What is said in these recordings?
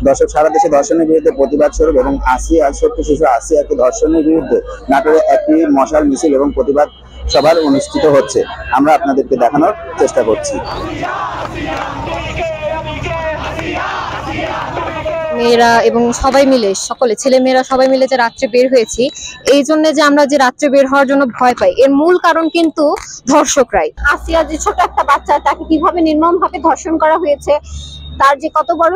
দর্শক, সারা দেশে ধর্ষণের বিরুদ্ধে প্রতিবাদ স্বরূপ এবং ছোট্ট শিশু আসিয়াকে ধর্ষণের বিরুদ্ধে নাটোরে একটি মশাল মিছিল এবং প্রতিবাদ সভা অনুষ্ঠিত হচ্ছে। আমরা আপনাদেরকে দেখানোর চেষ্টা করছি। মেয়েরা এবং সবাই মিলে, সকলে ছেলে মেয়েরা সবাই মিলে যে রাত্রে বের হয়েছি, এই জন্য যে আমরা যে রাত্রে বের হওয়ার জন্য ভয় পাই, এর মূল কারণ কিন্তু ধর্ষকরাই। আসিয়া যে ছোট একটা বাচ্চা, তাকে কিভাবে নির্মম ভাবে ধর্ষণ করা হয়েছে, তার যে কত বড়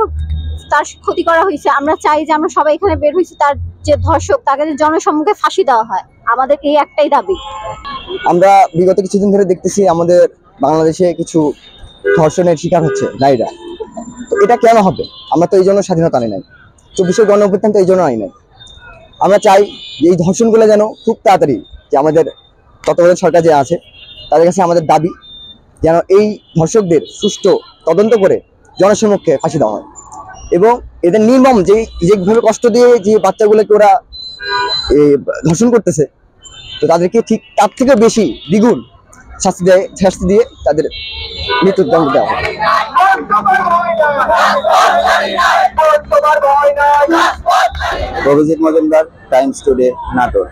তার ক্ষতি করা হয়েছে। আমরা চাই যে আমরা সবাই এখানে বের হয়েছি, তার যে ধর্ষক তাকে যে জনসম্মুখে ফাঁসি দেওয়া হয়। আমাদের এই একটাই দাবি। আমরা বিগত কিছুদিন ধরে দেখতেছি আমাদের বাংলাদেশে কিছু ধর্ষণের শিকার হচ্ছে নারীরা। তো এটা কেন হবে? আমরা তো এই জন্য স্বাধীনতা আনি নাই, 24 গণ অভ্যুত্থান তো এই জন্য আনি নাই। আমরা চাই যে এই ধর্ষণগুলো যেন খুব তাড়াতাড়ি, যে আমাদের তত্ত্বাবধায়ক সরকার যে আছে তাদের কাছে আমাদের দাবি যেন এই ধর্ষকদের সুষ্ঠু তদন্ত করে জনসম্মুখে ফাঁসি দেওয়া হয়, এবং এদের নির্মম যেভাবে কষ্ট দিয়ে যে বাচ্চাগুলোকে ওরা ধর্ষণ করতেছে, তো তাদেরকে ঠিক তার থেকে বেশি দ্বিগুণ শাস্তি দিয়ে তাদের মৃত্যুদণ্ড দেওয়া হয়। Abhijit Majumdar, Times today, Natore.